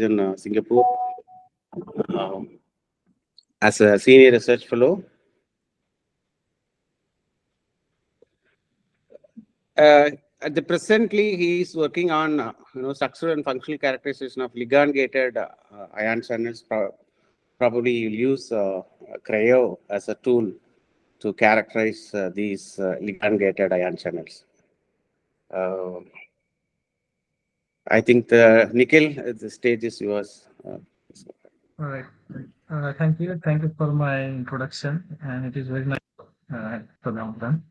in Singapore as a senior research fellow. At the presently, he is working on structural and functional characterization of ligand-gated ion channels. Probably you'll use Cryo as a tool to characterize these ligand-gated ion channels. I think Nikhil, the stage is yours. All right. Thank you. Thank you for my introduction, and it is very nice for them.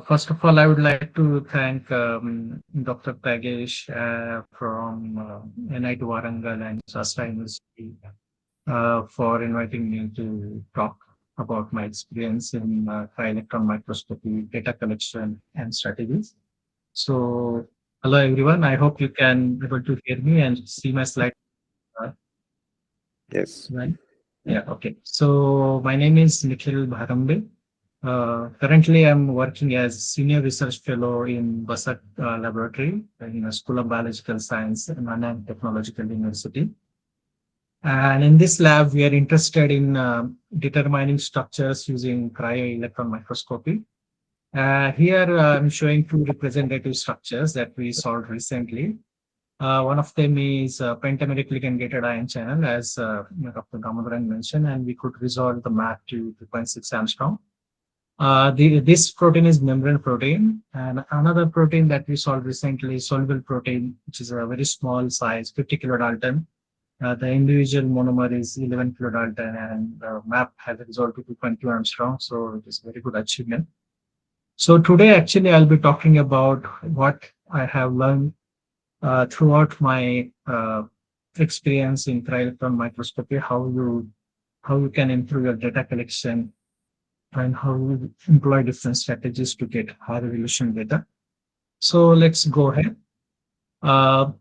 First of all, I would like to thank Dr. Tagesh from NIT Warangal and SASTRA University for inviting me to talk about my experience in Cryo-Electron microscopy, data collection, and strategies. So, hello everyone. I hope you can able to hear me and see my slide. uh, Yes. Right? Yeah. Okay. So, my name is Nikhil Bharambe. Currently, I'm working as Senior Research Fellow in Basak Laboratory in the School of Biological Science and Nanyang Technological University. And in this lab, we are interested in determining structures using cryo-electron microscopy. Here, I'm showing two representative structures that we solved recently. One of them is pentameric ligand-gated ion channel, as Dr. Damodaran mentioned, and we could resolve the map to 2.6 Armstrong. This protein is membrane protein, and another protein that we solved recently is soluble protein, which is a very small size, 50 kilodalton. The individual monomer is 11 kilodalton, and the map has resolved to 2.2 Armstrong, so it is a very good achievement. So today, actually, I'll be talking about what I have learned throughout my experience in cryo-electron microscopy, how you can improve your data collection and how you employ different strategies to get high resolution data. So let's go ahead.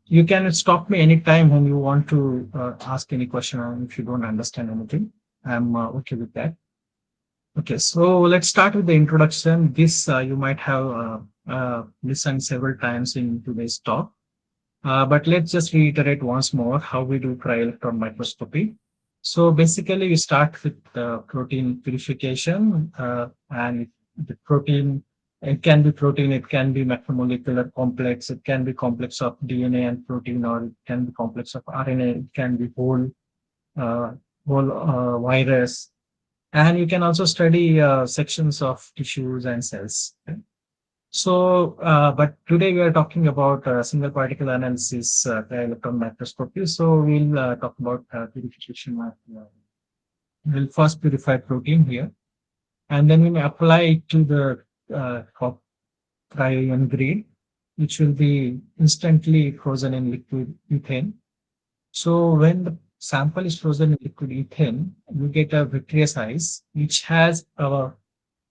You can stop me anytime when you want to ask any question or if you don't understand anything. I'm okay with that. Okay, so let's start with the introduction. This you might have listened several times in today's talk. But let's just reiterate once more how we do cryo-electron microscopy. So basically, we start with protein purification, and the protein, it can be protein, it can be macromolecular complex, it can be complex of DNA and protein, or it can be complex of RNA, it can be uh, whole virus, and you can also study sections of tissues and cells. So, but today we are talking about single particle analysis by electron microscopy. So we'll talk about purification. We'll first purify protein here, and then we may apply it to the cryo-EM grade, which will be instantly frozen in liquid ethane. So when the sample is frozen in liquid ethane, you get a vitreous ice, which has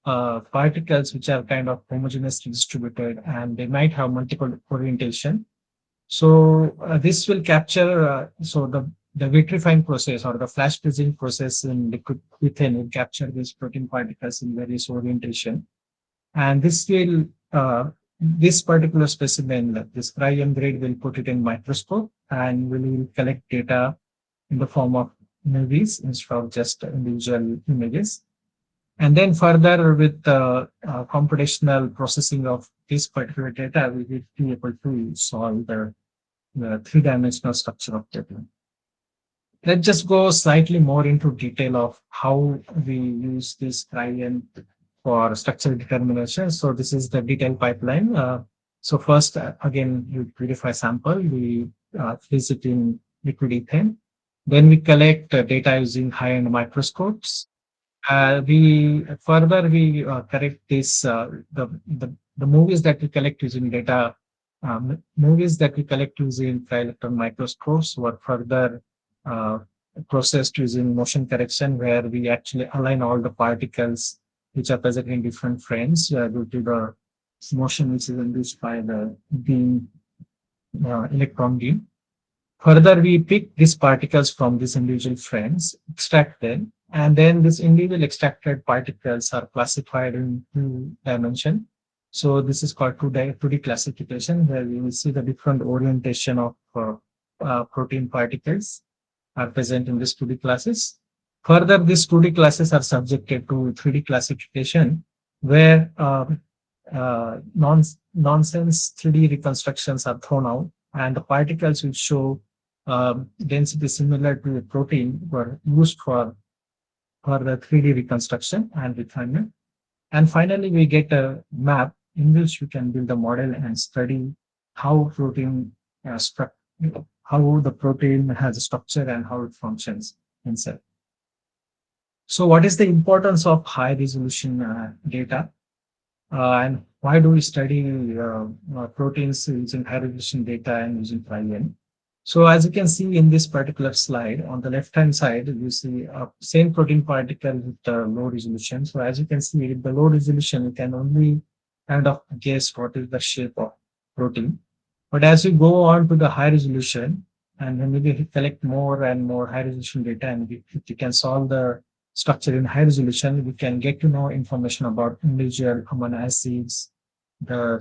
particles which are kind of homogeneously distributed, and they might have multiple orientation. So this will capture, so the vitrifying process or the flash freezing process in liquid ethane will capture these protein particles in various orientation. And this particular specimen, this cryo grade, will put it in microscope and will collect data in the form of movies instead of just individual images. And then further with computational processing of this particular data, we will be able to solve the three-dimensional structure of data. Let's just go slightly more into detail of how we use this cryo for structural determination. So this is the detailed pipeline. So first, again, we purify sample, we freeze it in liquid ethane. Then we collect data using high-end microscopes. We correct this the movies that we collect using data movies that we collect using cryo-electron microscopes were further uh, processed using motion correction, where we actually align all the particles which are present in different frames due to the motion which is induced by the beam electron beam. Further, we pick these particles from these individual frames, extract them, and then these individual extracted particles are classified in two dimension. So this is called 2D classification, where we will see the different orientation of protein particles are present in these 2D classes. Further, these 2D classes are subjected to 3D classification, where nonsense 3D reconstructions are thrown out, and the particles which show density similar to a protein were used for the 3D reconstruction and refinement. And finally, we get a map in which you can build a model and study how protein how the protein has a structure and how it functions in cell. So, what is the importance of high resolution data, and why do we study proteins using high resolution data and using Cryo-EM? So, as you can see in this particular slide, on the left-hand side, you see a same protein particle with low resolution. So, as you can see, with the low resolution, you can only kind of guess what is the shape of protein. But as you go on to the high resolution, and when we collect more and more high resolution data, and if we can solve the structure in high resolution, we can get to know information about individual amino acids, the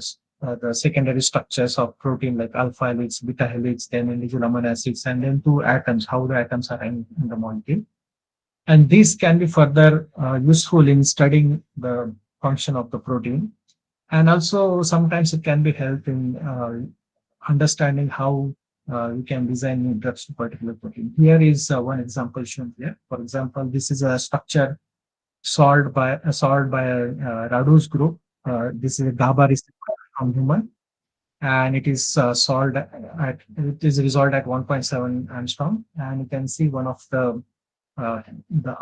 secondary structures of protein like alpha helix, beta helix, then individual amino acids, and then two atoms, how the atoms are in the molecule. And this can be further useful in studying the function of the protein. And also sometimes it can be helped in understanding how you can design new drugs to particular protein. Here is one example shown here. For example, this is a structure solved by Radu's group. This is a GABA receptor from human, and it is resolved at 1.7 angstrom. And you can see one of the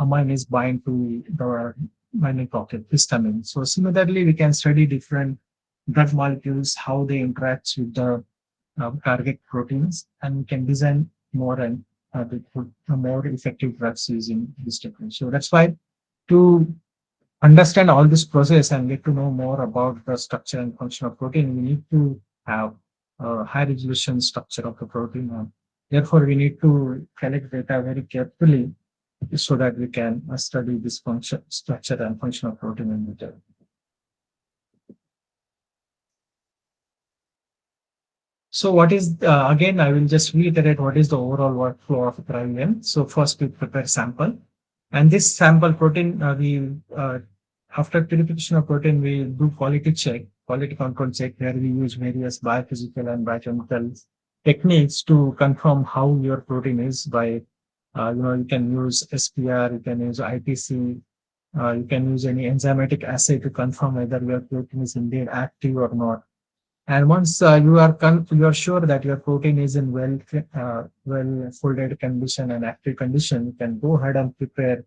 amine is bind to the binding pocket, histamine. So similarly, we can study different drug molecules, how they interact with the target proteins, and we can design more and more effective drugs using this technique. So that's why, to understand all this process and get to know more about the structure and function of protein, we need to have a high resolution structure of the protein. Therefore, we need to collect data very carefully so that we can study this function, structure and function of protein in detail. So what is, again, I will just reiterate what is the overall workflow of Cryo-EM. So first we prepare sample, and this sample protein, after purification of protein, we do quality check, quality control check, where we use various biophysical and biochemical techniques to confirm how your protein is by, you can use SPR, you can use ITC, you can use any enzymatic assay to confirm whether your protein is indeed active or not. And once you are sure that your protein is in well folded condition and active condition, you can go ahead and prepare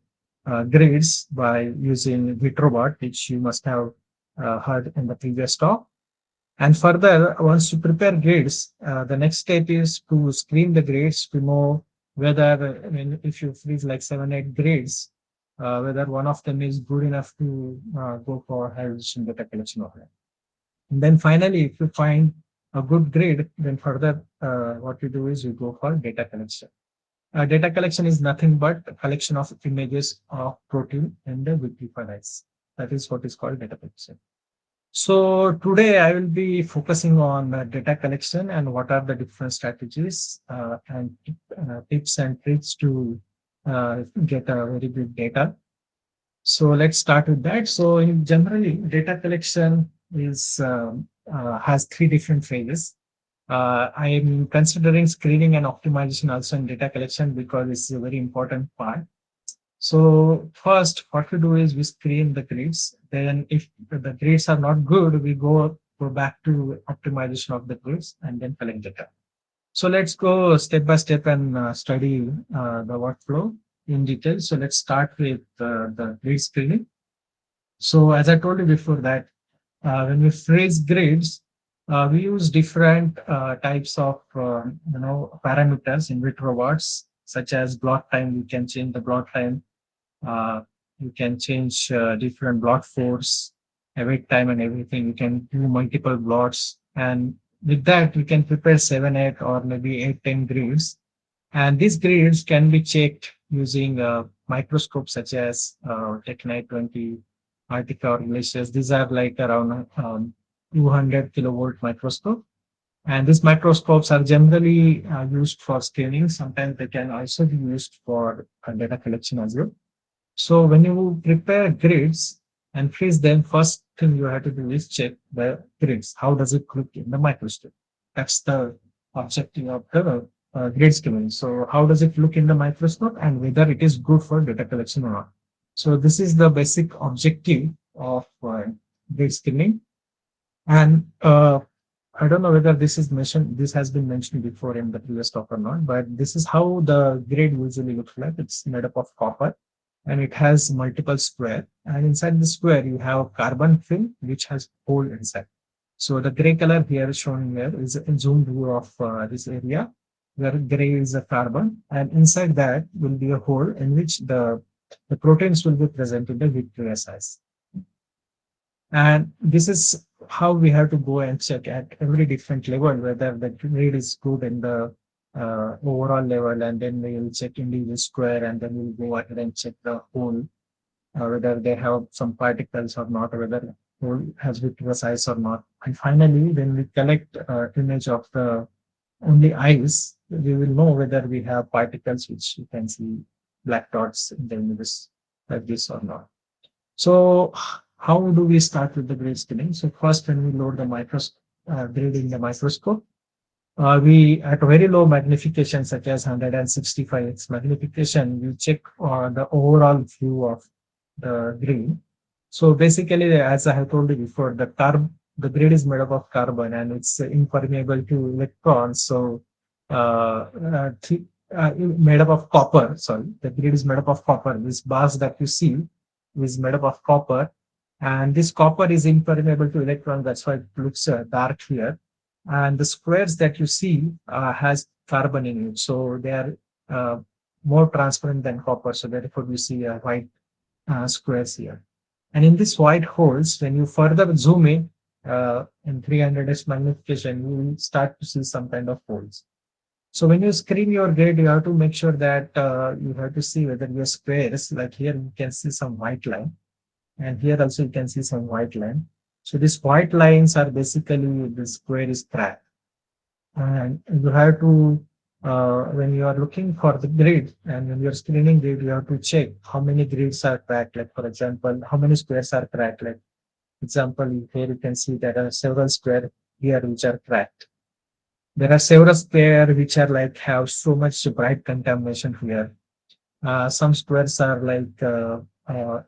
grids by using Vitrobot, which you must have heard in the previous talk. And further, once you prepare grids, the next step is to screen the grids to know whether, if you freeze like 7-8 grids, whether one of them is good enough to go for high resolution data collection of it. And then finally, if you find a good grid, then further what you do is you go for data collection. Data collection is nothing but a collection of images of protein in the vitrified ice. That is what is called data collection. So today I will be focusing on data collection and what are the different strategies and tips and tricks to get a very good data. So let's start with that. So in generally, data collection is has 3 different phases. I am considering screening and optimization also in data collection because it's a very important part. So first, what we do is we screen the grids. Then if the grids are not good, we go back to optimization of the grids and then collect data. So let's go step by step and study the workflow in detail. So let's start with the grid screening. So as I told you before that, when we freeze grids, we use different types of parameters in Vitrobots, such as blot time. You can change the blot time. You can change different blot force, await time, and everything. You can do multiple blots, and with that we can prepare 7-8 or maybe 8-10 grids. And these grids can be checked using microscopes such as NIT-20, Artica or Glaciers. These are like around 200 kilovolt microscope. And these microscopes are generally used for scanning. Sometimes they can also be used for data collection as well. So when you prepare grids and freeze them, first thing you have to do is check the grids. How does it look in the microscope? That's the objective of the grid skimming. So how does it look in the microscope and whether it is good for data collection or not? So this is the basic objective of grid skimming. And I don't know whether this is mentioned, this has been mentioned before in the previous talk or not, but this is how the grid usually looks like. It's made up of copper and it has multiple square. And inside the square, you have carbon film, which has hole inside. So the gray color here shown here is a zoom view of this area where gray is a carbon. And inside that will be a hole in which the proteins will be present in the vitreous size. And this is how we have to go and check at every different level whether the grade is good in the overall level, and then we will check individual square, and then we'll go ahead and check the whole, whether they have some particles or not, or whether whole has vitreous size or not. And finally, when we collect image of the only eyes, we will know whether we have particles which you can see black dots in the images like this or not. So how do we start with the grade scanning? So first, when we load the grade in the microscope, we at very low magnification, such as 165x magnification, we check the overall view of the grade. So basically, as I have told you before, the grade is made up of carbon and it's impermeable to electrons. So made up of copper. Sorry, the grade is made up of copper. This bars that you see is made up of copper, and this copper is impermeable to electrons. That's why it looks dark here. And the squares that you see has carbon in it, so they are more transparent than copper. So therefore, you see white squares here. And in these white holes, when you further zoom in 300x magnification, you will start to see some kind of holes. So when you screen your grade, you have to make sure that you have to see whether your squares, like here, you can see some white line. And here also you can see some white line. So these white lines are basically the square is cracked. And you have to, when you are looking for the grid and when you're screening grid, you have to check how many grids are cracked. Like for example, how many squares are cracked. Like example, here you can see there are several squares here which are cracked. There are several squares which are like have so much bright contamination here. Some squares are like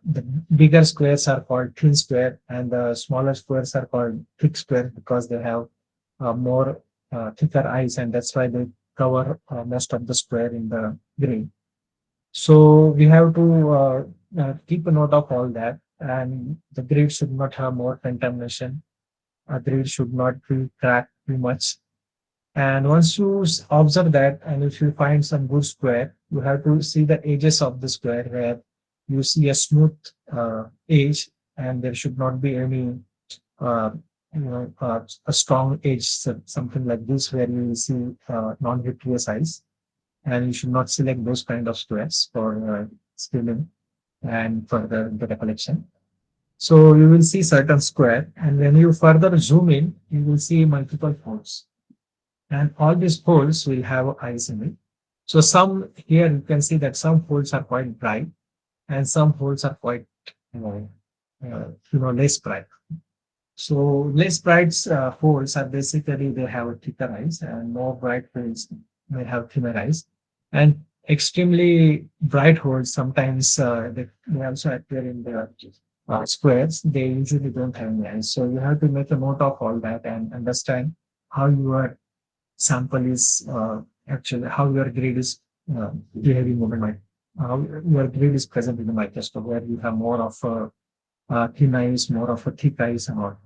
the bigger squares are called thin square, and the smaller squares are called thick square because they have more thicker eyes, and that's why they cover most of the square in the grid. So we have to keep a note of all that, and the grid should not have more contamination. A grid should not be cracked too much. And once you observe that, and if you find some good square, you have to see the edges of the square where you see a smooth edge, and there should not be any, uh, a strong edge, something like this, where you will see non-vitreous eyes. And you should not select those kind of squares for scaling and for the data collection. So you will see certain square, and when you further zoom in, you will see multiple holes, and all these holes will have eyes in it. So some here you can see that some holes are quite bright, and some holes are quite less bright. So less bright holes are basically they have thicker eyes, and more bright holes may have thinner eyes. And extremely bright holes sometimes they also appear in the squares. They usually don't have any eyes. So you have to make a note of all that and understand how your sample is actually how your grade is behaving over how your grade is present in the microscope, where you have more of a thin eyes, more of a thick eyes, and all.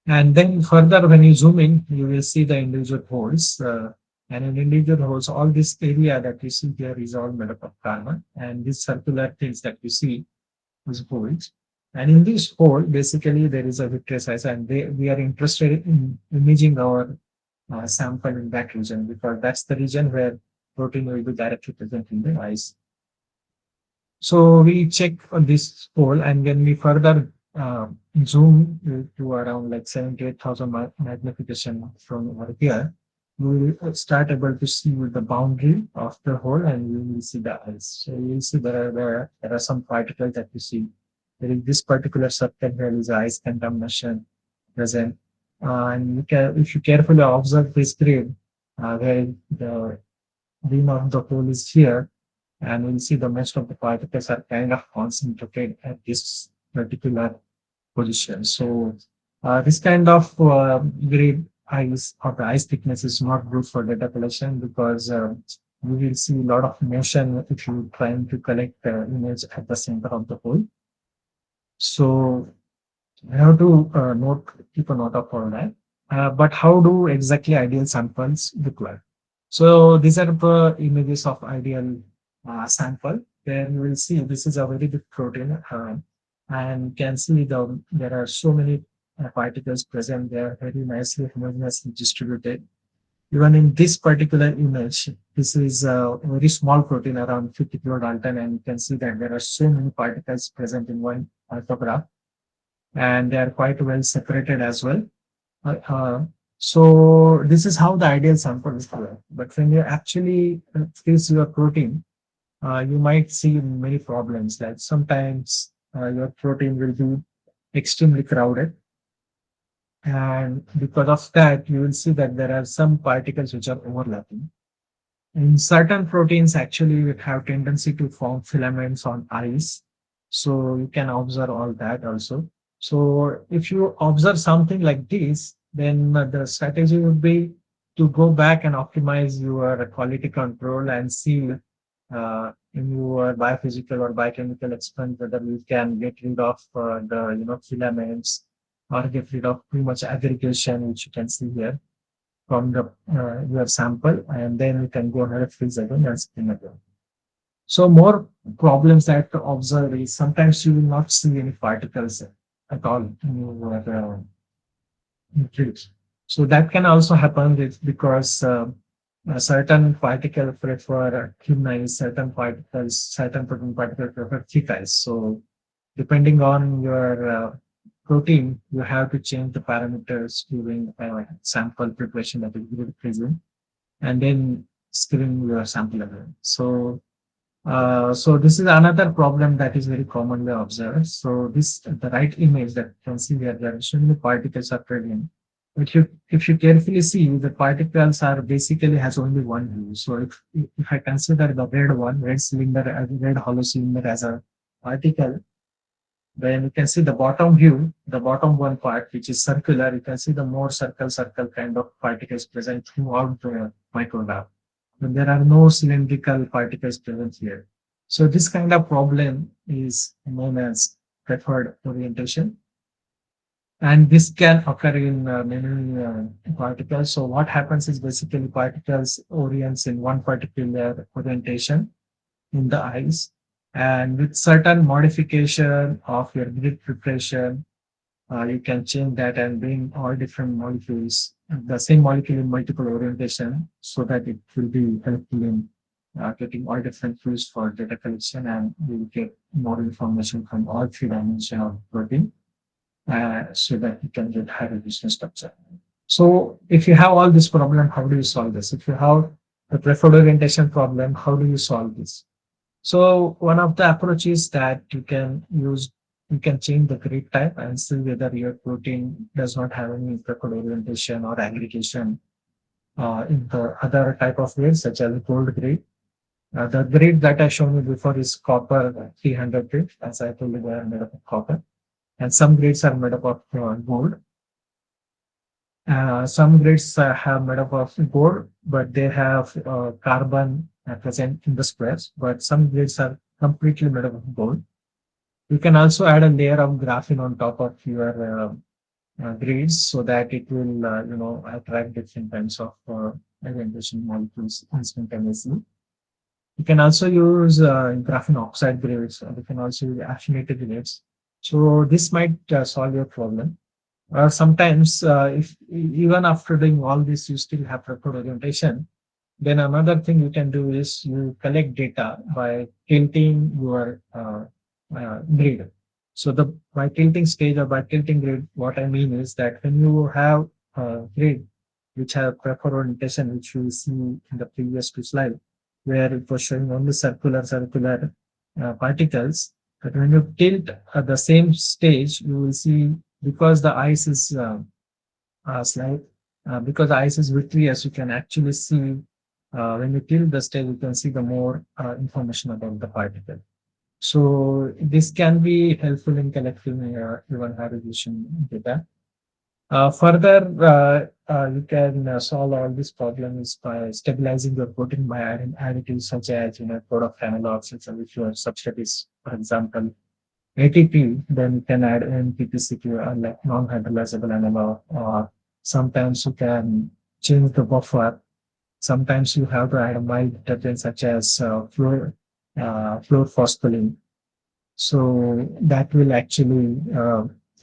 And then further, when you zoom in, you will see the individual holes. And in individual holes, all this area that you see here is all made up of carbon, and these circular things that you see is holes. And in this hole, basically, there is a vitreous size, and we are interested in imaging our sample in that region because that's the region where protein will be directly present in the eyes. So we check on this hole, and when we further zoom to around like 78,000 magnification from over here, you will start able to see with the boundary of the hole, and you will see the ice. So you will see there are some particles that you see. There is this particular circle here is ice contamination present. And you can, if you carefully observe this grid, where the rim of the hole is here, and we'll see the most of the particles are kind of concentrated at this particular position. So this kind of grid ice or the ice thickness is not good for data collection, because you will see a lot of motion if you trying to collect the image at the center of the hole. So I have to keep a note of all that. But how do exactly ideal samples look like? So these are the images of ideal sample. Then you will see this is a very big protein, and you can see there are so many particles present there, very nicely homogeneously distributed. Even in this particular image, this is a very small protein around 50 kilodalton, and you can see that there are so many particles present in one photograph, and they are quite well separated as well. Uh, uh, so this is how the ideal sample is collected. But when you actually freeze your protein, you might see many problems. Like sometimes your protein will be extremely crowded, and because of that, you will see that there are some particles which are overlapping. And certain proteins actually have tendency to form filaments on ice. So you can observe all that also. So if you observe something like this, then the strategy would be to go back and optimize your quality control and see in your biophysical or biochemical experiment whether you can get rid of the filaments, or get rid of too much aggregation, which you can see here from the your sample, and then you can go ahead and freeze again and spin again. So more problems that to observe is sometimes you will not see any particles at all in your trees. So that can also happen because a certain particle prefer thin ice, certain protein particles prefer thick ice. So depending on your protein, you have to change the parameters during sample preparation that is present, and then screen your sample again. So this is another problem that is very commonly observed. So this the right image that you can see here, there are so many particles are present. If you carefully see, the particles are basically has only one view. So if I consider the red cylinder, red hollow cylinder as a particle, then you can see the bottom view, the bottom one part, which is circular, you can see the more circle kind of particles present throughout the micrograph. But there are no cylindrical particles present here. So this kind of problem is known as preferred orientation. And this can occur in many particles. So what happens is basically particles orients in one particular orientation in the ice, and with certain modification of your grid preparation, you can change that and bring all different molecules, the same molecule in multiple orientation, so that it will be helpful in getting all different views for data collection, and we will get more information from all three dimensions of protein, so that you can get high resolution structure. So if you have all this problem, how do you solve this? If you have the preferred orientation problem, how do you solve this? So one of the approaches that you can use, you can change the grid type and see whether your protein does not have any preferred orientation or aggregation in the other type of grids, such as gold grid. The grid that I shown you before is copper 300 grid. As I told you, they are made up of copper, and some grids are made up of gold. Some grids have made up of gold, but they have carbon present in the squares. But some grids are completely made up of gold. You can also add a layer of graphene on top of your grids, so that it will, attract different kinds of orientation molecules instantaneously. You can also use graphene oxide grids, or you can also use affinated grids. So this might solve your problem. Or sometimes, if even after doing all this, you still have preferred orientation, then another thing you can do is you collect data by tilting your grid. So the by tilting stage or by tilting grid, what I mean is that when you have a grid which have preferred orientation, which we see in the previous two slide, where it was showing only circular particles. But when you tilt at the same stage, you will see because the ice is slide, because the ice is vitreous, you can actually see when you tilt the stage, you can see the more information about the particle. So this can be helpful in collecting even high resolution data. Further, you can solve all these problems by stabilizing your protein by adding additives such as product analogs, such as if your substrate is, for example, ATP, then you can add NPPC to like non-hydrolyzable analog, or sometimes you can change the buffer. Sometimes you have to add a mild detergent such as fluorphospholine. So that will actually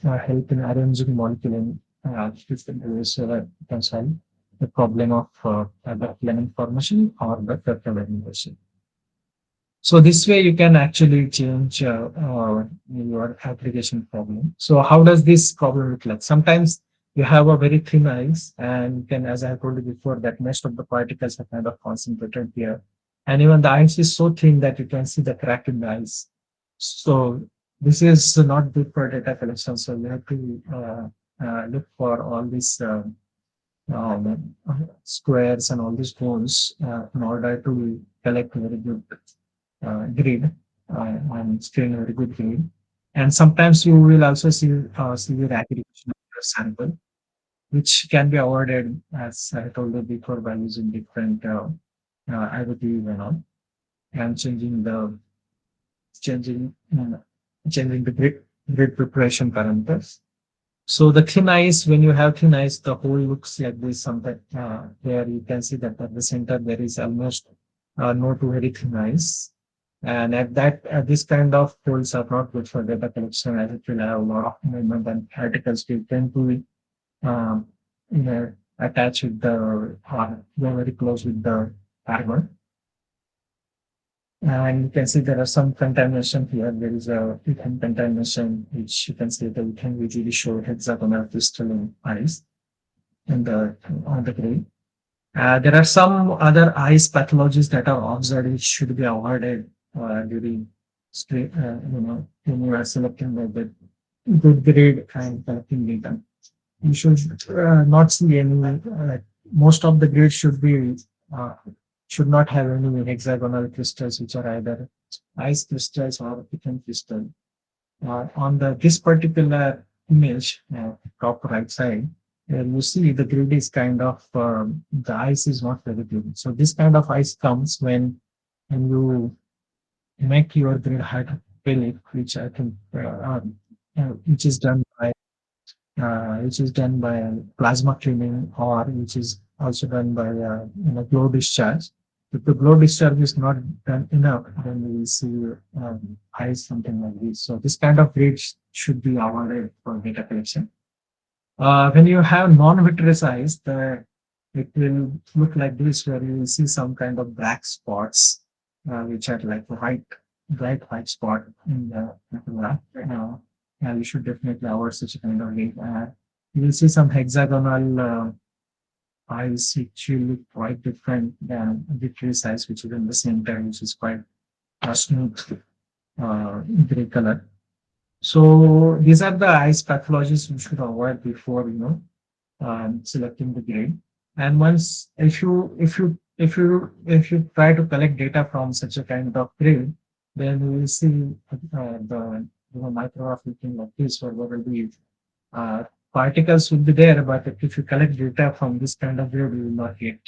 help in arranging molecule in different ways so that you can solve the problem of the Fleming formation or the fertilization. So this way you can actually change your application problem. So how does this problem look like? Sometimes you have a very thin ice and can, as I told you before, that most of the particles are kind of concentrated here. And even the ice is so thin that you can see the crack in the ice. So this is not good for data collection. So you have to look for all these squares and all these cones in order to collect very good grid and screen a very good grid. And sometimes you will also see severe aggregation of your sample, which can be avoided, as I told you before, by using different IoT and all, and changing uh, changing the grid preparation parameters. So the thin ice, when you have thin ice, the hole looks like this. Sometimes where you can see that at the center there is almost no to very thin ice, and at that this kind of holes are not good for data collection as it will have a lot of movement and particles will tend to um, attach with the go very close with the carbon. And you can see there are some contamination here. There is a ethane contamination, which you can see that we can usually show hexagonal crystalline ice in the on the grid. There are some other ice pathologies that are observed which should be avoided during when you are selecting the good grade and collecting data. You should not see any. Most of the grids uh, should not have any hexagonal crystals, which are either ice crystals or ethane crystal. On this particular image, top right side, you see the grid is kind of the ice is not very good. So this kind of ice comes when you make your grid hydrophilic, which I think which is done by plasma cleaning, or which is also done by glow discharge. If the glow discharge is not done enough, then we will see ice, something like this. So this kind of grades should be avoided for data collection. When you have non-vitreous ice, it will look like this, where you will see some kind of black spots, which are like bright white spot in the graph. You should definitely avoid such a kind of link. You will see some hexagonal ice, which will look quite different than vitreous ice, which is in the center, which is quite smooth gray color. So these are the ice pathologies you should avoid before selecting the grade. And once if you try to collect data from such a kind of grade, then you will see the micrograph looking like this, where there will be particles will be there, but if you collect data from this kind of grade, you will not get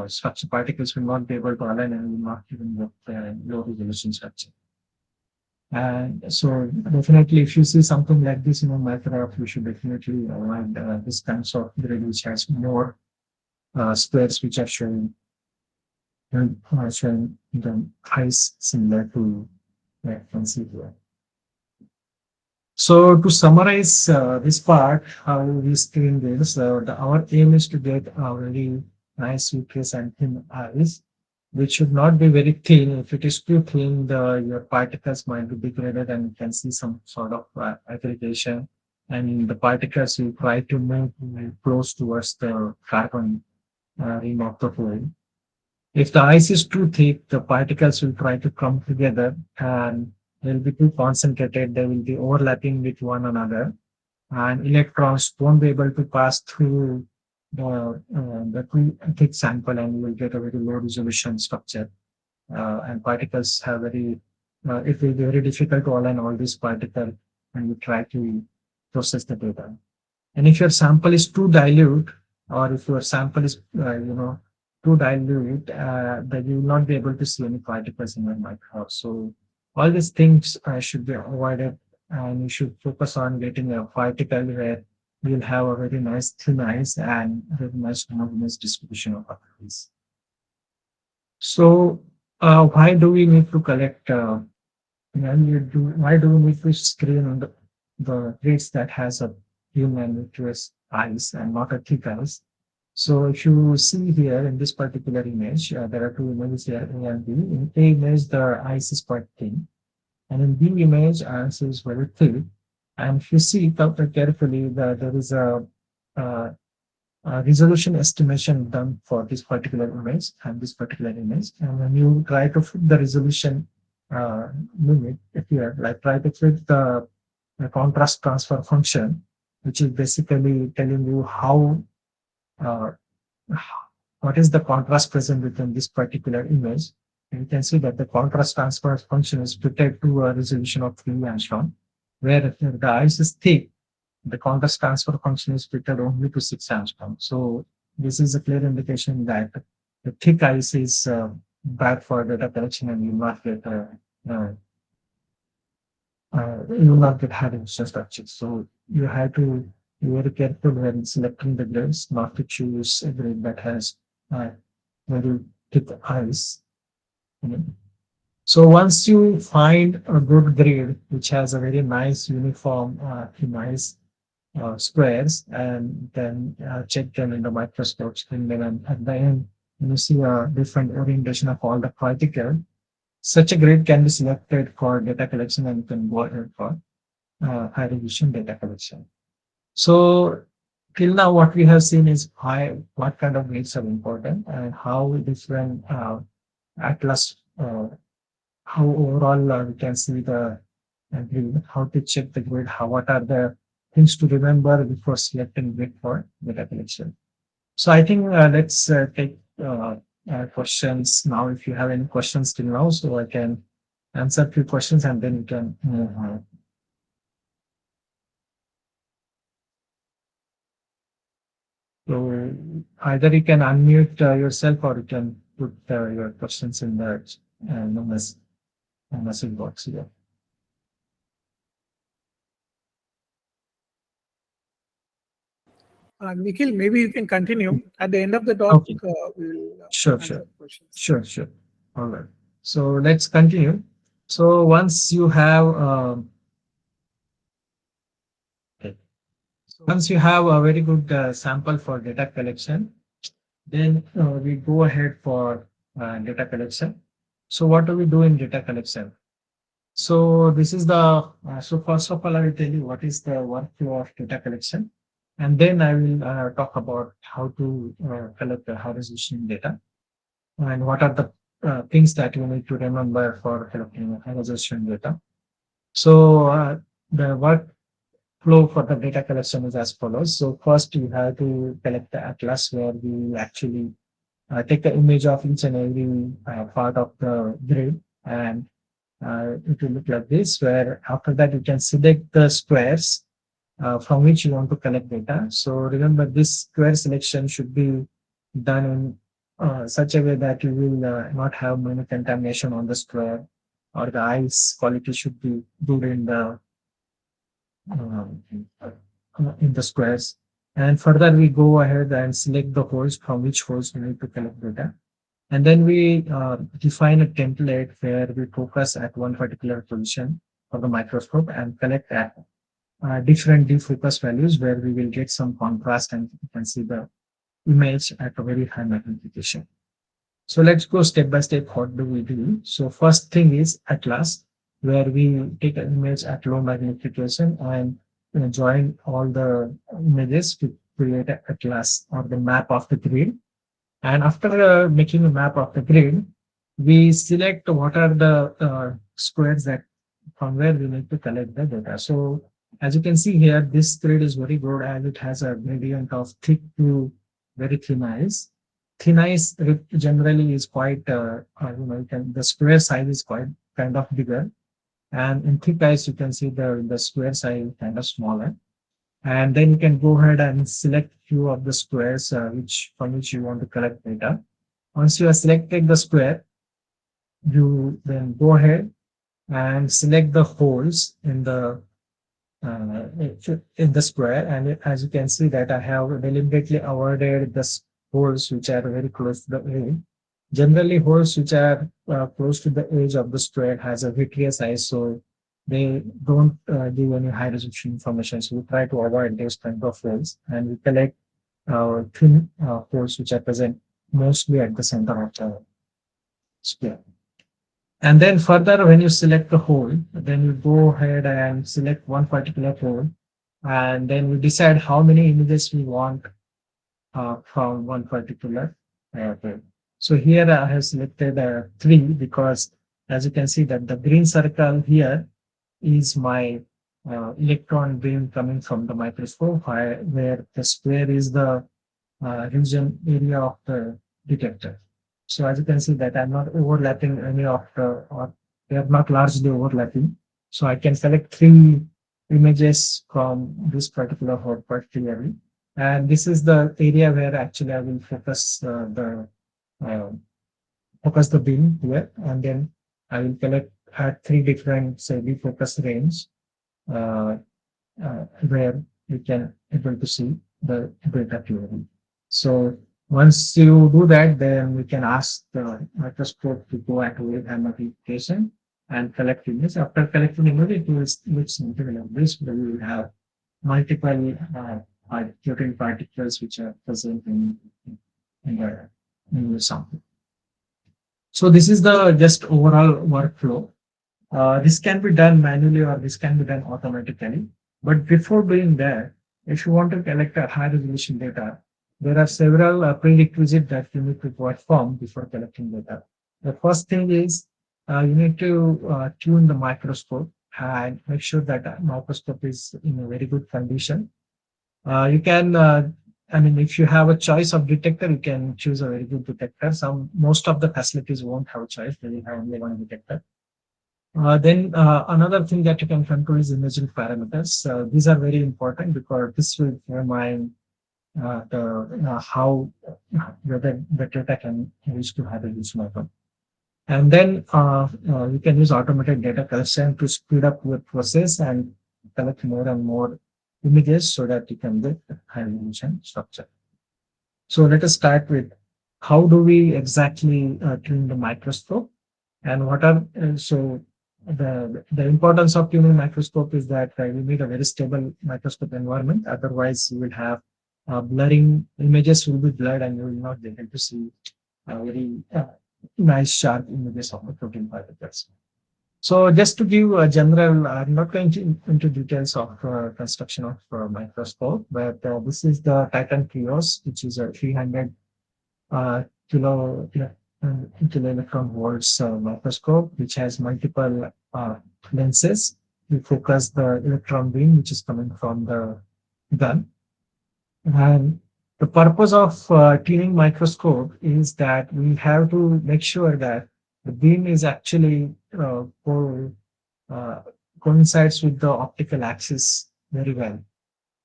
structure particles will not be able to align and will not even get low resolution structure. And so definitely, if you see something like this in a micrograph, you should definitely avoid this kinds of grid which has more squares which are showing the ice similar to what you can see here. So to summarize this part, how we screen this, our aim is to get a very nice vitreous and thin ice, which should not be very thin. If it is too thin, your particles might be degraded and you can see some sort of aggregation. And the particles will try to move close towards the carbon ring of the hole. If the ice is too thick, the particles will try to come together and they'll be too concentrated. They will be overlapping with one another, and electrons won't be able to pass through the too thick sample, and you will get a very low resolution structure. And particles have very, it will be very difficult to align all these particles when you try to process the data. And if your sample is too dilute, or if your sample is, too dilute, then you will not be able to see any particles in your microscope. So all these things should be avoided, and you should focus on getting a particle where you'll have a very nice thin ice and a very nice homogeneous distribution of particles. So why do we need to collect? Why do we need to screen the grades that has a thin and vitreous ice and not a thick ice? So if you see here in this particular image, there are two images here, A and B. In A image, the ice is quite thin, and in B image, ice is very thick. And if you see carefully, there is a resolution estimation done for this particular image and this particular image. And when you try to fit the resolution limit, if you like try to fit the contrast transfer function, which is basically telling you uh, what is the contrast present within this particular image. And you can see that the contrast transfer function is fitted to a resolution of 3 angstrom, where if the ice is thick, the contrast transfer function is fitted only to 6 angstrom. So this is a clear indication that the thick ice is bad for data collection, and uh, you will not get high resolution structures. So you have to be very careful when selecting the grades, not to choose a grade that has very thick ice. So once you find a good grade which has a very nice uniform, nice squares, and then check them in the microscopes, and then at the end, when you see a different orientation of all the particles, such a grade can be selected for data collection, and you can go ahead for high resolution data collection. So till now, what we have seen is what kind of grades are important and how different atlas, how overall we can see the grade, how to check the grade, what are the things to remember before selecting grade for data collection. So I think let's take questions now. If you have any questions till now, so I can answer a few questions and then you can move on. So either you can unmute yourself, or you can put your questions in the message box here. Nikhil, maybe you can continue. At the end of the talk, Okay. we'll Sure, answer questions. Sure. All right. So let's continue. So once you have once you have a very good sample for data collection, then we go ahead for data collection. So what do we do in data collection? So this is the so first of all, I will tell you what is the workflow of data collection, and then I will talk about how to collect the high resolution data, and what are the things that you need to remember for collecting high resolution data. So the workflow for the data collection is as follows. So first you have to collect the atlas, where we actually take the image of each and every part of the grid, and it will look like this, where after that you can select the squares from which you want to collect data. So remember, this square selection should be done in such a way that you will not have many contamination on the square, or the ice quality should be good in the squares. And further, we go ahead and select the holes from which holes we need to collect data. And then we define a template where we focus at one particular position for the microscope and collect at different defocus values, where we will get some contrast and you can see the image at a very high magnification. So let's go step by step. What do we do? So first thing is atlas, where we take an image at low magnification and join all the images to create an atlas or the map of the grid. And after making a map of the grid, we select what are the squares that from where we need to collect the data. So as you can see here, this grid is very good and it has a gradient of thick to very thin ice. Thin ice generally is quite, the square size is quite kind of bigger. And in thick ice, you can see the square size kind of smaller. And then you can go ahead and select few of the squares from which you want to collect data. Once you have selected the square, you then go ahead and select the holes uh, in the square. And as you can see that I have deliberately avoided the holes which are very close to the edge. Generally, holes which are close to the edge of the square has a vitreous ice, so they don't give any high resolution information. So we try to avoid those kind of holes, and we collect thin holes which are present mostly at the center of the square. And then further, when you select the hole, then you go ahead and select one particular hole, and then we decide how many images we want from one particular hole. So here I have selected 3 because as you can see that the green circle here is my electron beam coming from the microscope, where the square is the region area of the detector. So as you can see that I'm not overlapping any of the, or they are not largely overlapping. So I can select 3 images from this particular hole particularly. And this is the area where actually I will uh, focus the beam here, and then I will collect at 3 different say defocus range uh, where you can able to see the data clearly. So once you do that, then we can ask the microscope to go at with magnification and collect image. After collecting image, it will look something like this, where we will have multiple protein particles which are present in the sample. So this is the just overall workflow. This can be done manually or this can be done automatically. But before doing that, if you want to collect a high resolution data, there are several prerequisites that you need to perform before collecting data. The first thing is you need to tune the microscope and make sure that the microscope is in a very good condition. You can, if you have a choice of detector, you can choose a very good detector. Most of the facilities won't have a choice; they will have only one detector. Then another thing that you can control is imaging parameters. These are very important because this will determine how whether the data can reach to have a use method. And then you can use automated data collection to speed up your process and collect more and more images so that you can get high resolution structure. So let us start with how do we exactly tune the microscope and what are the importance of tuning microscope is that we need a very stable microscope environment. Otherwise, you will have blurring images will be blurred and you will not be able to see very nice sharp images of the protein particles. So just to give a general, I'm not going into details of construction of microscope, but this is the Titan Krios, which is a 300 kilo electron volts microscope, which has multiple lenses to focus the electron beam, which is coming from the gun. And the purpose of tuning microscope is that we have to make sure that the beam is actually uh, coincides with the optical axis very well,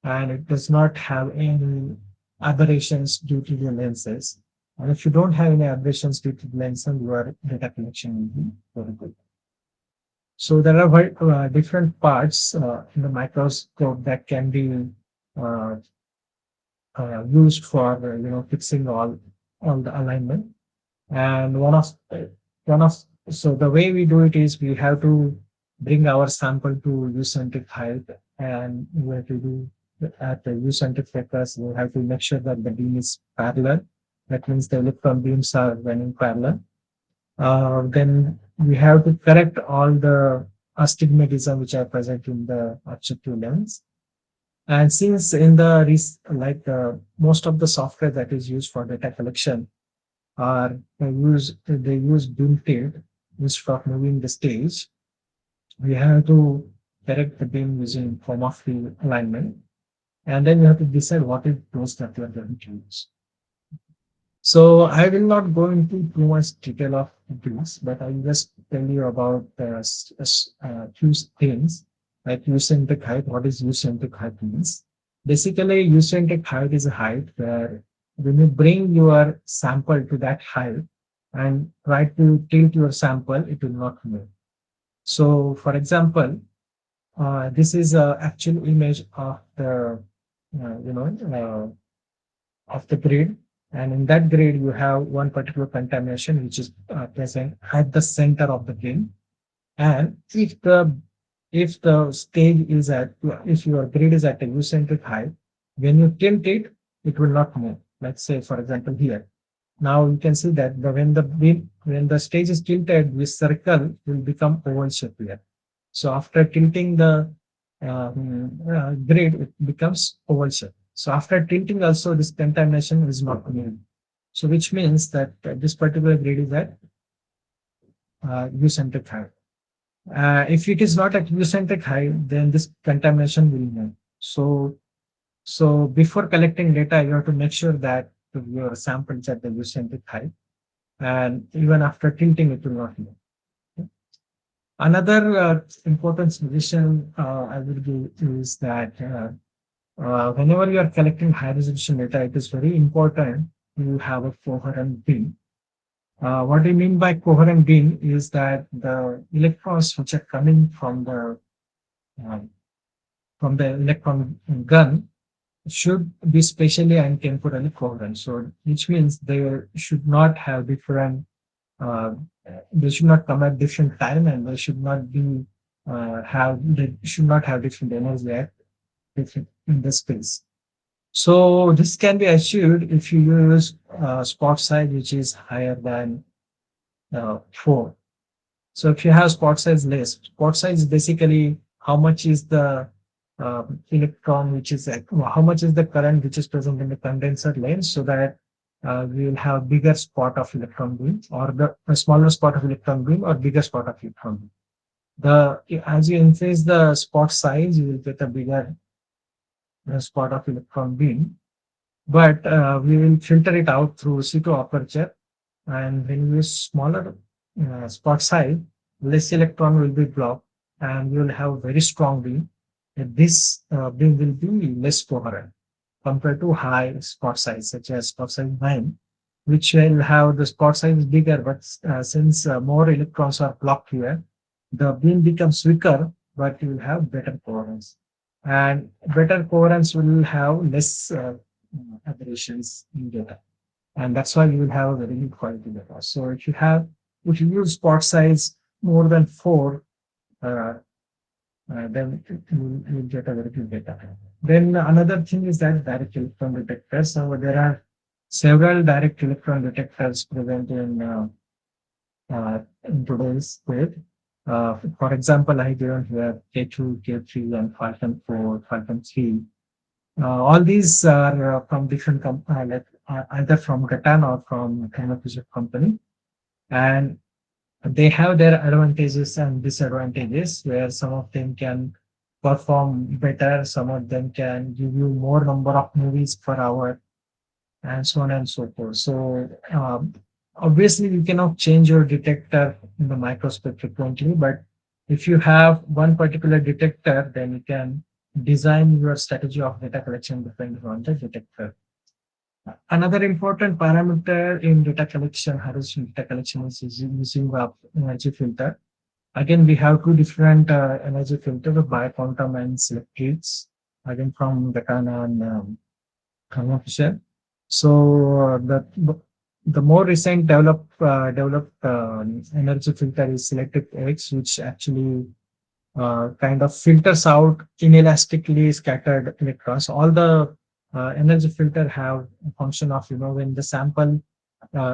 and it does not have any aberrations due to the lenses. And if you don't have any aberrations due to the lenses, your data collection will be very good. So there are different parts in the microscope that can be uh, used for fixing all the alignment. And so the way we do it is we have to bring our sample to U-centric height, and we have to do at the U-centric focus. We have to make sure that the beam is parallel That means the electron beams are running parallel. Then we have to correct all the astigmatism which are present in the objective lens. And since in the most of the software that is used for data collection are they use beam tilt instead of moving the stage, we have to correct the beam using form of the alignment, and then you have to decide what is those that you are going to use. So I will not go into too much detail of this, but I will just tell you about few things like eccentric height. What is eccentric height means? Basically, eccentric height is a height where when you bring your sample to that height and try to tilt your sample, it will not move. So, for example, this is a actual image of the you know of the grid, and in that grid you have one particular contamination which is present at the center of the grid. And if the stage is at if your grid is at a eccentric height, when you tilt it, it will not move. Let's say, for example, here. Now you can see that when the stage is tilted, this circle will become oval shape here. So after tilting the grid, it becomes oval shape. So after tilting also, this contamination is not moved. So which means that this particular grid is at eccentric height. If it is not at eccentric height, then this contamination will move. So before collecting data, you have to make sure that your sample is at the eccentric height, and even after tilting, it will not move. Another important suggestion I will give is that whenever you are collecting high resolution data, it is very important to have a coherent beam. What I mean by coherent beam is that the electrons which are coming um, from the electron gun should be spatially and temporally coherent. So, which means they should not have different uh, they should not come at different time, and they should not be they should not have different energy at different in the space. So this can be achieved if you use spot size which is higher than 4. So if you have spot size less, spot size is basically how much is the electron which is how much is the current which is present in the condenser lens, so that we will have bigger spot of electron beam, or the a smaller spot of electron beam, or bigger spot of electron beam. As you increase the spot size, you will get a bigger spot of electron beam, but we will filter it out through C2 aperture, and when we use smaller spot size, less electron will be blocked, and we will have very strong beam. And this beam will be less coherent compared to high spot size, such as spot size 9, which will have the spot size bigger, but since more electrons are blocked here, the beam becomes weaker, but you will have better coherence. And better coherence will have less aberrations in data. And that's why you will have a very good quality data. So if you use spot size more than 4, then you will get a very good data. Then another thing is that direct electron detectors. So there are several direct electron detectors present in today's date. For example, I given here K2, K3, and Falcon 4, Falcon 3. All these are from different either from Gatan or from Thanjavur company, and they have their advantages and disadvantages, where some of them can perform better, some of them can give you more number of movies per hour, and so on and so forth. So obviously you cannot change your detector in the microscope frequently, but if you have one particular detector, then you can design your strategy of data collection depending on the detector. Another important parameter in data collection, high-resolution data collection, is using the energy filter. Again, we have two different energy filters, bioquantum and selectrics, again from Gatan and Thanjavur. So the more recent developed energy filter is selective X, which actually kind of filters out inelastically scattered electrons. All the Energy filter have a function of, when the sample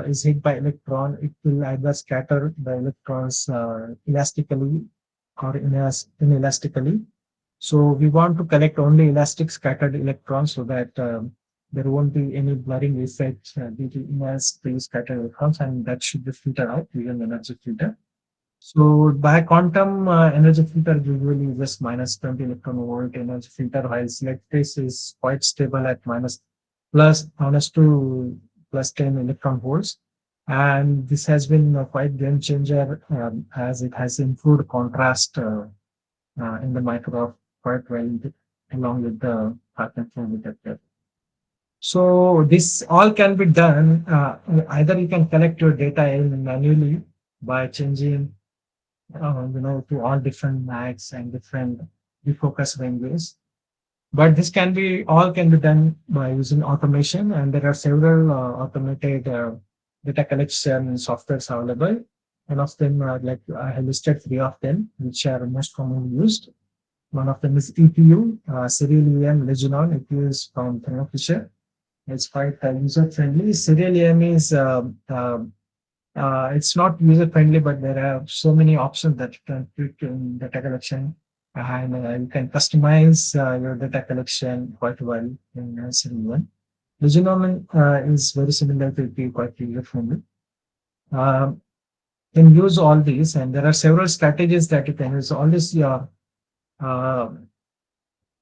is hit by electron, it will either scatter the electrons elastically or inelastically. So we want to collect only elastic scattered electrons so that there won't be any blurring effect due to inelastic scattered electrons, and that should be filtered out using energy filter. So by quantum energy filter usually uses minus 20 electron volt energy filter, while lattice is quite stable at minus 2 plus 10 electron volts. And this has been a quite game changer as it has improved contrast in the micro quite well along with the pattern flow detector. So this all can be done. Either you can collect your data in manually by changing to all different mags and different defocus ranges. But this can be done by using automation, and there are several automated data collection softwares available. One of them, like I have listed three of them, which are most commonly used. One of them is ETU, Cryo-EM Legion. It is from Thermo Fisher. It's quite user friendly. Cryo-EM is it's not user friendly, but there are so many options that you can put in data collection, and you can customize your data collection quite well in Cryo-EM. Legion is very similar to it, quite user friendly. Can use all these, and there are several strategies that you can use. Uh,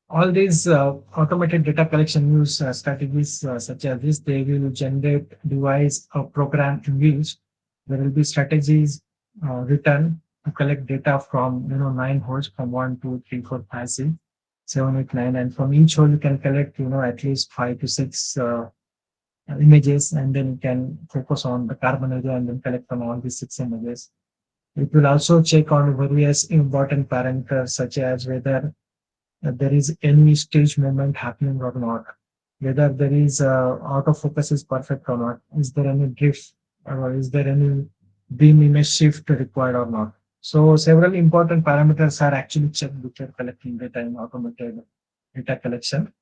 all these automated data collection use strategies such as this, they will generate device or program in which there will be strategies written to collect data from 9 holes from 1, 2, 3, 4, 5, 6, 7, 8, 9, and from each hole you can collect at least 5 to 6 images, and then you can focus on the carbon area and then collect from all these 6 images. It will also check on various important parameters such as whether there is any stage movement happening or not, whether there is autofocus is perfect or not, is there any drift, or is there any beam image shift required or not. So several important parameters are actually checked with your collecting data in automated data collection.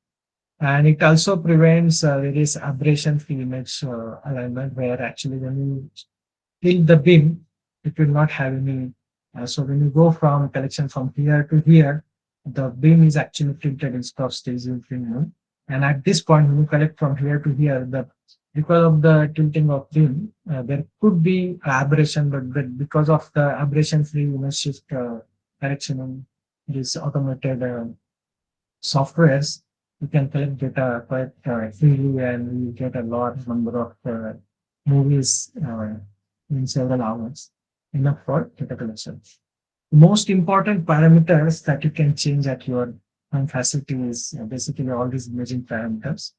And it also prevents various aberration-free image alignment, where actually when you tilt the beam, it will not have any. So when you go from collection from here to here, the beam is actually tilted instead of staging beam. And at this point, when you collect from here to here, because of the tilting of beam, there could be aberration, but because of the aberration-free image shift correction in these automated softwares, you can collect data quite freely, and you get a large number of movies in several hours, enough for data collection. The most important parameters that you can change at your facility is basically all these imaging parameters.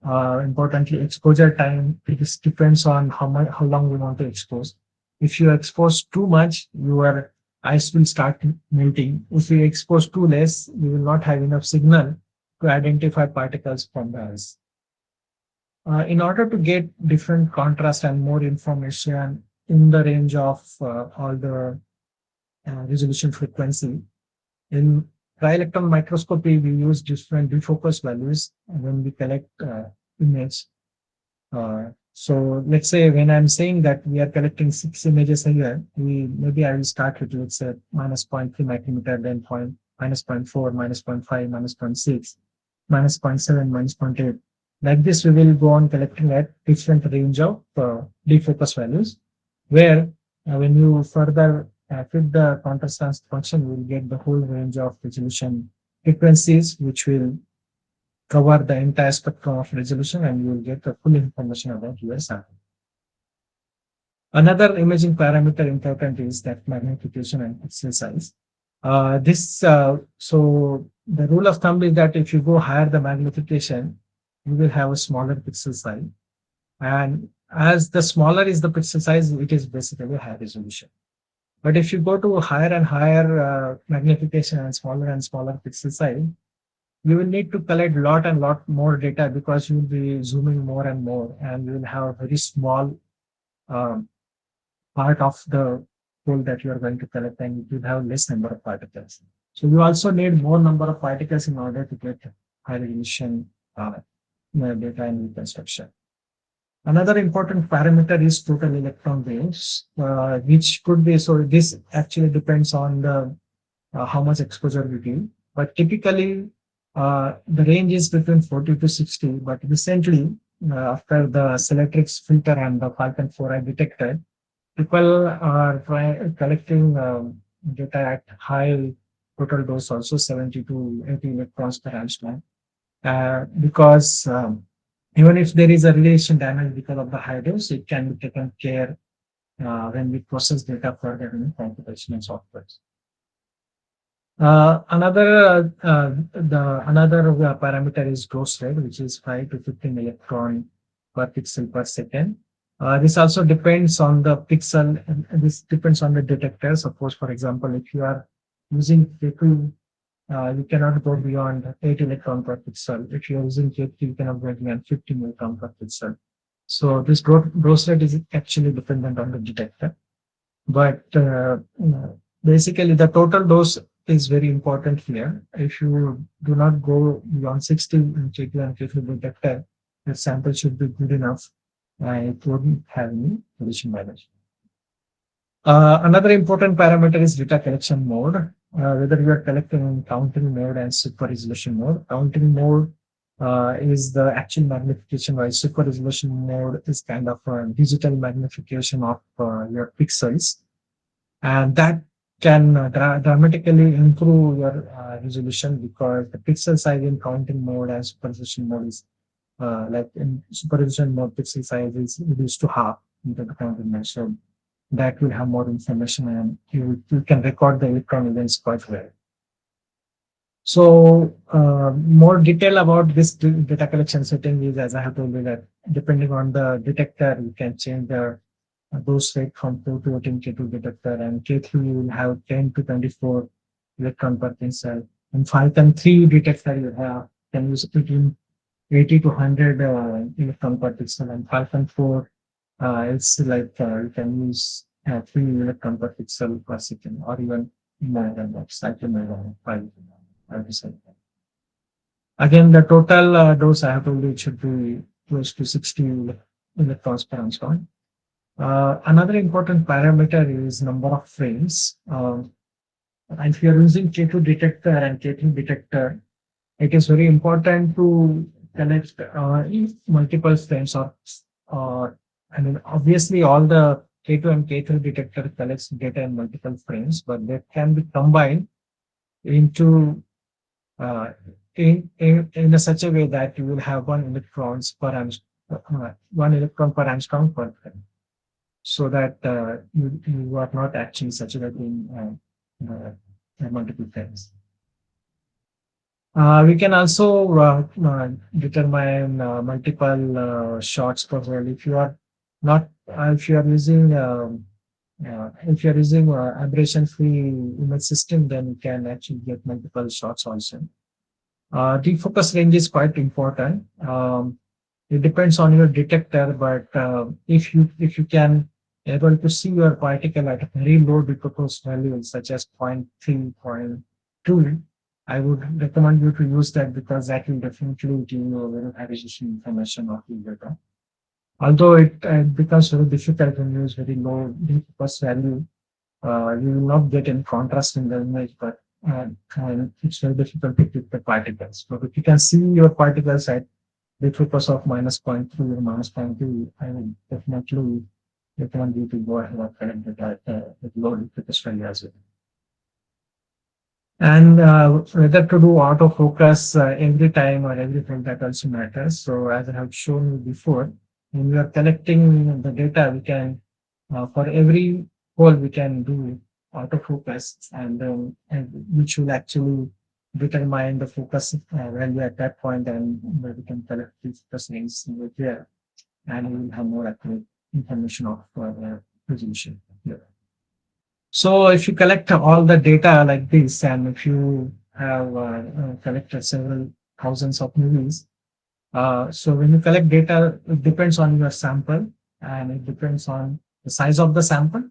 Importantly, exposure time, it depends on how long you want to expose. If you expose too much, your ice will start melting. If you expose too less, you will not have enough signal to identify particles from the ice. In order to get different contrast and more information in the range of all the resolution frequency, in Cryo-Electron microscopy, we use different defocus values when we collect image. So let's say when I'm saying that we are collecting 6 images a year, maybe I will start with, let's say, minus 0.3 micrometer, then minus 0.4, minus 0.5, minus 0.6, minus 0.7, minus 0.8. Like this, we will go on collecting at different range of defocus values, where when you further fit the contrast function, you will get the whole range of resolution frequencies, which will cover the entire spectrum of resolution, and you will get the full information about your sample. Another imaging parameter important is that magnification and pixel size. So the rule of thumb is that if you go higher the magnification, you will have a smaller pixel size. And as the smaller is the pixel size, it is basically high resolution. But if you go to higher and higher magnification and smaller pixel size, you will need to collect lot and lot more data, because you will be zooming more and more, and you will have a very small part of the whole that you are going to collect, and you will have less number of particles. So you also need more number of particles in order to get high resolution data and reconstruction. Another important parameter is total electron range, which could be, so this actually depends on the how much exposure we give. But typically, the range is between 40 to 60. But recently, after the Selectrix filter and the Falcon 4 I detected, people are collecting data at high total dose, also 70 to 80 electrons per angstrom, because even if there is a radiation damage because of the high dose, it can be taken care when we process data further in computational software. Another parameter is dose rate, which is 5 to 15 electron per pixel per second. This also depends on the pixel. This depends on the detector. Suppose, for example, if you are using K2, you cannot go beyond 8 electron per pixel. If you are using K3, you cannot go beyond 15 electron per pixel. So this dose rate is actually dependent on the detector. But basically, the total dose is very important here. If you do not go beyond 60 in K2 and K3 detector, the sample should be good enough. It wouldn't have any radiation damage. Another important parameter is data collection mode. Whether you are collecting in counting mode and super resolution mode. Counting mode is the actual magnification, while super resolution mode is kind of a digital magnification of your pixels. And that can dramatically improve your resolution, because the pixel size in counting mode and super resolution mode is like in super resolution mode, pixel size is reduced to half in the counting mode. So that will have more information, and you can record the electron events quite well. So more detail about this data collection setting is, as I have told you, that depending on the detector, you can change the dose rate from 2 to 18 K2 detector, and K3 will have 10 to 24 electron per pixel. In Falcon 3 detector, you can use between 80 to 100 electron per pixel, and Falcon 4 it's like you can use 3 electron per pixel per second, or even more than that, slightly more than 5. Again, the total dose I have told you, it should be close to 60 electrons per angstrom. Another important parameter is number of frames. And if you are using K2 detector and K3 detector, it is very important to collect multiple frames, or I mean, obviously all the K2 and K3 detector collects data in multiple frames, but they can be combined into in such a way that you will have 1 electron per angstrom per frame, so that you are not actually saturating multiple frames. We can also determine multiple shots per well. If you are not, if you are using aberration-free image system, then you can actually get multiple shots also. Defocus range is quite important. It depends on your detector, but if you can able to see your particle at a very low defocus value, such as 0.3, 0.2, I would recommend you to use that, because that will definitely give you a very high resolution information of the data. Although it becomes very difficult when you use very low defocus value, you will not get any contrast in the image, but it's very difficult to pick the particles. But if you can see your particles at defocus of -0.3 or -0.2, I will definitely recommend you to go ahead and collect data with low defocus value as well. And whether to do autofocus every time or every time, that also matters. So as I have shown you before, when we are collecting the data, we can, for every hole, we can do autofocus, and which will actually determine the focus value at that point, and we can collect the focus range there, and we will have more accurate information of resolution here. So if you collect all the data like this, and if you have collected several thousands of movies, so when you collect data, it depends on your sample, and it depends on the size of the sample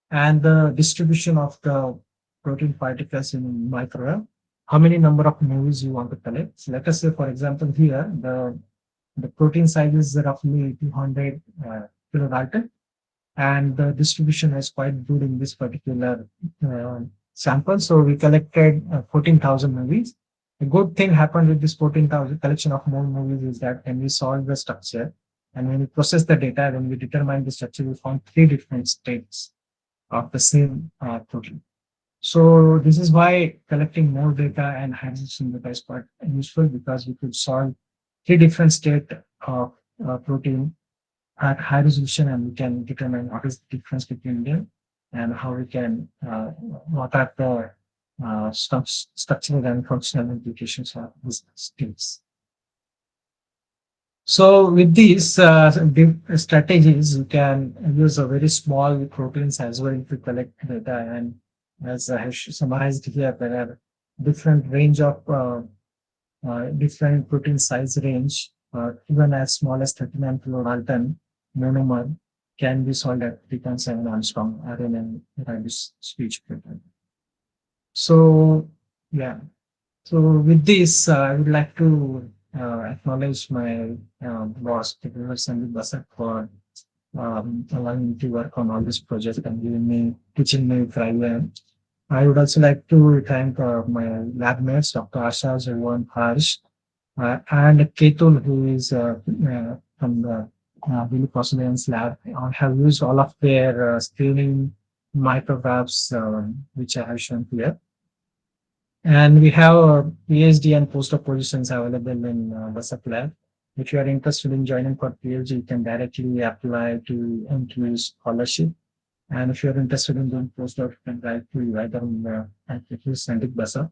and the distribution of the protein particles in microwave, how many number of movies you want to collect. So let us say, for example, here, the The protein size is roughly 200 kilodalton, and the distribution is quite good in this particular sample. So we collected 14,000 movies. A good thing happened with this 14,000 collection of more movies is that when we solve the structure and when we process the data, when we determine the structure, we found 3 different states of the same protein. So this is why collecting more data and high-resolution data is quite useful, because we could solve 3 different state of protein at high resolution, and we can determine what is the difference between them and how we can what are the structural and functional implications of these states. So with these strategies, you can use a very small proteins as well to collect data. And as I have summarized here, there are different range of different protein size range, even as small as 39 kilodalton monomer can be solved at 3.7 Armstrong RNA ribose speech protein. So yeah, so with this, I would like to acknowledge my boss, Professor Basak, for allowing me to work on all this project and teaching me Cryo-EM. I would also like to thank my lab mates, Dr. Asha, Zerwan, Harsh, and Ketul, who is from the Billy Proselyans lab. I have used all of their screening micrographs, which I have shown here. And we have PhD and postdoc positions available in Basak lab. If you are interested in joining for PhD, you can directly apply to NTU scholarship. And if you're interested in doing postdoc, you can write to either NTU Sandik Basak.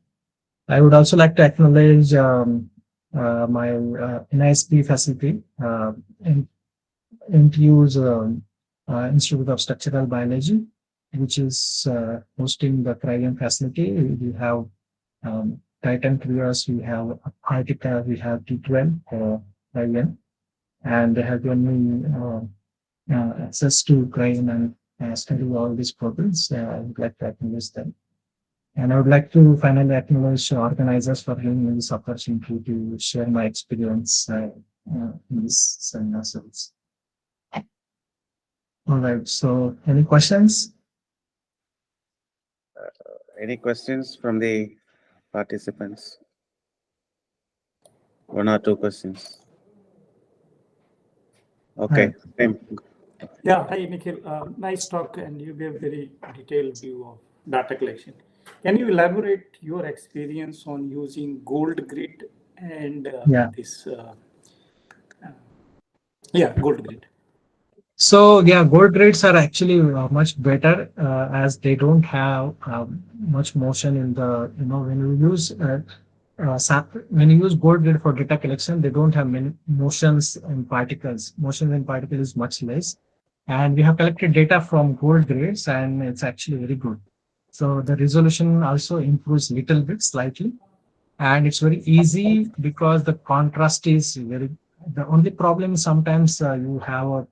I would also like to acknowledge my NISP facility, NTU's Institute of Structural Biology, which is hosting the Cryo-EM facility. We have Titan Crios, we have Arctica, we have T12 for Cryo-EM, and they have given me access to Cryo-EM and study all these programs. I would like to acknowledge them. And I would like to finally acknowledge organizers for giving me this opportunity to share my experience in this seminar series. All right, so any questions? Any questions from the participants? 1 or 2 questions. Okay. Yeah, hi Nikhil. Nice talk, and you gave very detailed view of data collection. Can you elaborate your experience on using gold grid and this? Gold grid. So yeah, gold grids are actually much better as they don't have much motion in the, when you use when you use gold grid for data collection, they don't have many motions and particles. Motions and particles is much less. And we have collected data from gold grids, and it's actually very good. So the resolution also improves little bit slightly, and it's very easy because the contrast is very. The only problem is sometimes you have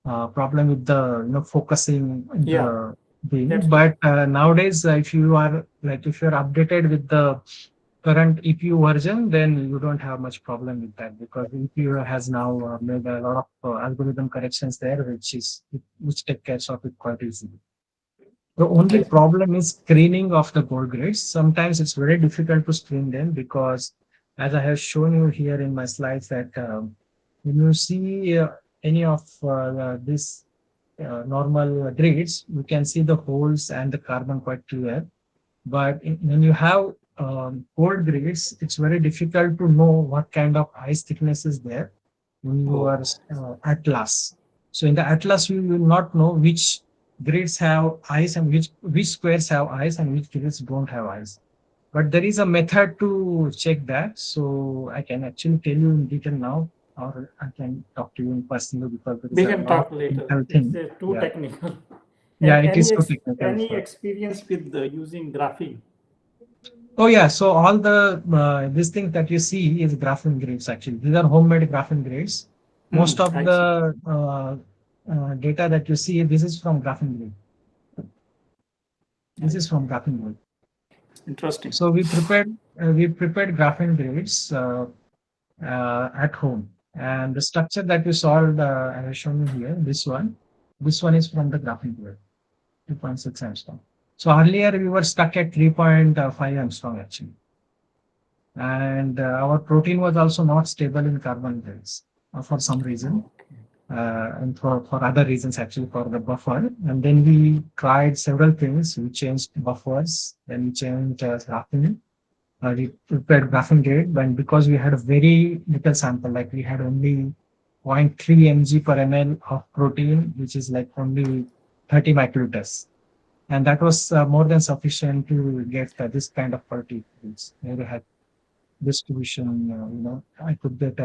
a problem with the focusing the thing. But nowadays, if you are updated with the current EPU version, then you don't have much problem with that, because EPU has now made a lot of algorithm corrections there, which take care of it quite easily. The only problem is screening of the gold grids. Sometimes it's very difficult to screen them, because as I have shown you here in my slides, that when you see any of these normal grids, you can see the holes and the carbon quite clear. But when you have gold grids, it's very difficult to know what kind of ice thickness is there when you are atlas. So in the atlas, you will not know which grids have ice and which squares have ice and which grids don't have ice. But there is a method to check that. So I can actually tell you in detail now, or I can talk to you in personal, because we can talk later. It's too technical. Yeah, it is too technical. Any experience with using graphene? Oh yeah, so all the these things that you see is graphene grids. Actually, these are homemade graphene grids. Most of the data that you see, this is from graphene grid. This is from graphene grid. Interesting. So we prepared graphene grids, at home. And the structure that we solved, I have shown you here, this one is from the graphene plate, 2.6 Armstrong. So earlier we were stuck at 3.5 Armstrong actually. And our protein was also not stable in carbon base for some reason. And for other reasons actually, for the buffer. And then we tried several things. We changed buffers, then we changed graphene. We prepared graphene grade, but because we had a very little sample, like we had only 0.3 mg per ml of protein, which is like only 30 microliters. And that was more than sufficient to get this kind of particles. We had distribution, I could get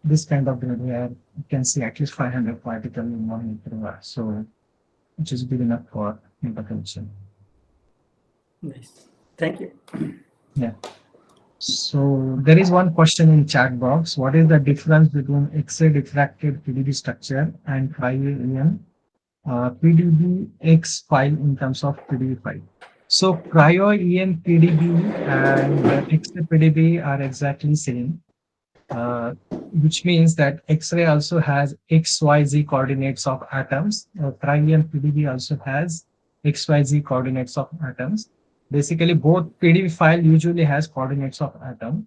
this kind of grade where you can see at least 500 particles in 1 meter. So, which is good enough for intervention. Nice. Thank you. Yeah. So there is one question in chat box. What is the difference between X-ray diffracted PDB structure and Cryo-EM PDB X file in terms of PDB file? So Cryo-EM PDB and X-ray PDB are exactly same, which means that X-ray also has XYZ coordinates of atoms. Cryo-EM PDB also has XYZ coordinates of atoms. Basically, both PDB file usually has coordinates of atom,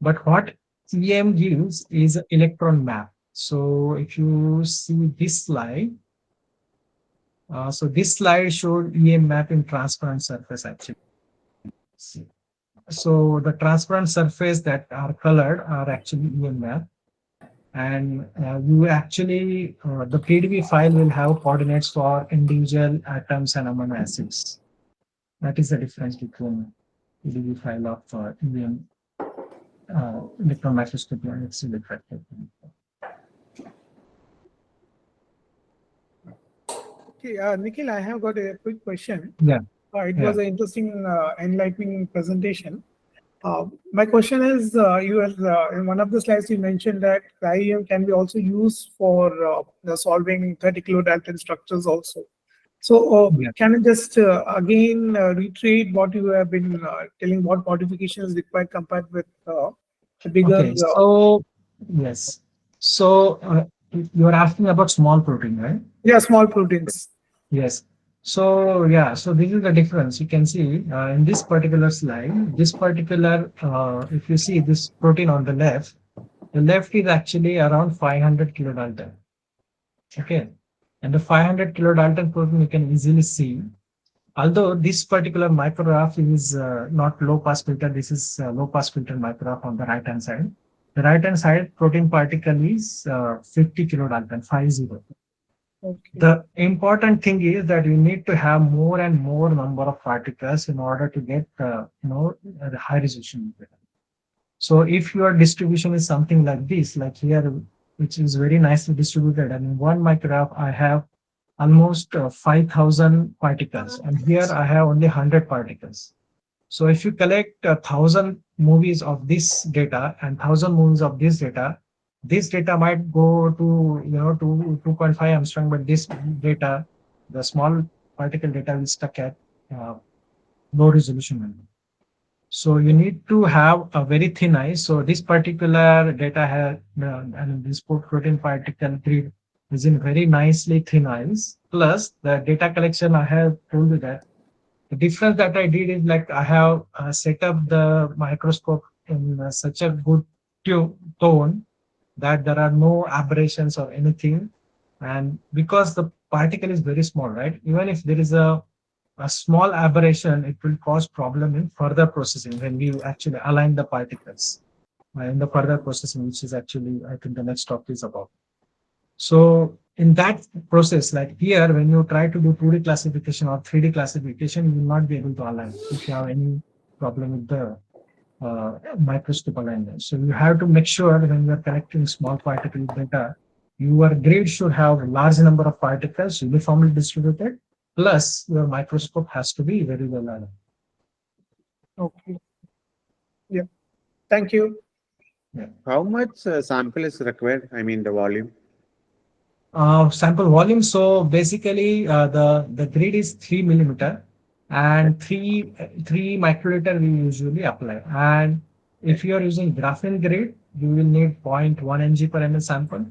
but what EM gives is an electron map. So if you see this slide, so this slide showed EM map in transparent surface actually. So the transparent surface that are colored are actually EM map. And you actually, the PDB file will have coordinates for individual atoms and amino acids. That is the difference between PDB file of EM electron microscopy and X-ray diffracted. Okay, Nikhil, I have got a quick question. Yeah. It was an interesting, enlightening presentation. My question is, you have, in one of the slides you mentioned that Cryo-EM can be also used for solving 30 kilodalton structures also. So can you just again reiterate what you have been telling, what modification is required compared with the bigger? Okay, so yes. So you are asking about small protein, right? Yeah, small proteins. Yes. So yeah, so this is the difference. You can see in this particular slide, this particular, if you see this protein on the left is actually around 500 kilodalton. Okay. And the 500 kilodalton protein you can easily see. Although this particular micrograph is not low pass filter, this is low pass filter micrograph on the right hand side. The right hand side protein particle is 50 kilodalton, 50. Okay. The important thing is that you need to have more and more number of particles in order to get the high resolution. So if your distribution is something like this, like here, which is very nicely distributed, and in one micrograph I have almost 5,000 particles, and here I have only 100 particles. So if you collect 1,000 movies of this data and 1,000 movies of this data might go to to 2.5 Armstrong, but this data, the small particle data, will stuck at low resolution. So you need to have a very thin ice. So this particular data has and this protein particle grid is in very nicely thin ice. Plus the data collection, I have told you that the difference that I did is like I have set up the microscope in such a good tone that there are no aberrations or anything. And because the particle is very small, right? Even if there is a small aberration, it will cause problem in further processing when we actually align the particles in the further processing, which is actually, I think the next topic is about. So in that process, like here, when you try to do 2D classification or 3D classification, you will not be able to align if you have any problem with the microscope alignment. So you have to make sure when you are collecting small particle data, your grid should have a large number of particles uniformly distributed, plus your microscope has to be very well aligned. Okay. Yeah. Thank you. Yeah. How much sample is required? I mean, the volume. Sample volume. So basically, the grid is 3 millimeter, and three microliter we usually apply. And if you are using graphene grade, you will need 0.1 mg per ml sample.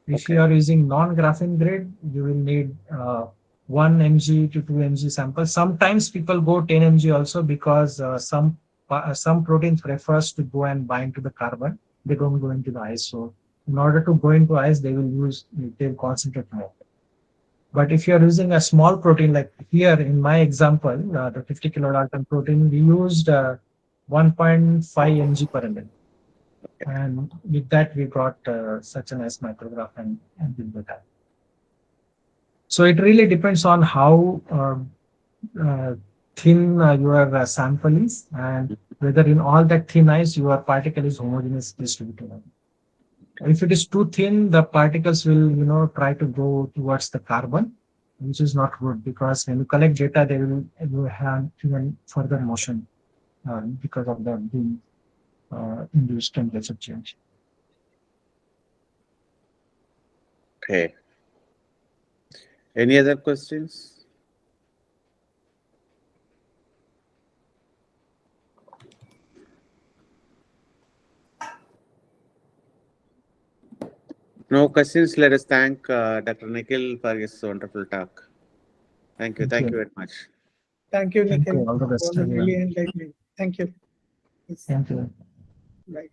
If you are using non-graphene grade, you will need 1 mg to 2 mg sample. Sometimes people go 10 mg also, because some protein prefers to go and bind to the carbon. They don't go into the ice. So in order to go into ice, they'll concentrate more. But if you're using a small protein, like here in my example, the 50 kilodalton protein, we used 1.5 mg per ml. And with that, we got such a nice micrograph and did that. So it really depends on how thin your sample is, and whether in all that thin ice your particle is homogeneous distributed. If it is too thin, the particles will try to go towards the carbon, which is not good, because when you collect data, they will have even further motion because of the induced temperature change. Okay. Any other questions? No questions. Let us thank Dr. Nikhil for his wonderful talk. Thank you. Thank you very much. Thank you, Thank Nikhil. you. All the It best. was really enlightening. Thank you. Yes. Thank you. Right.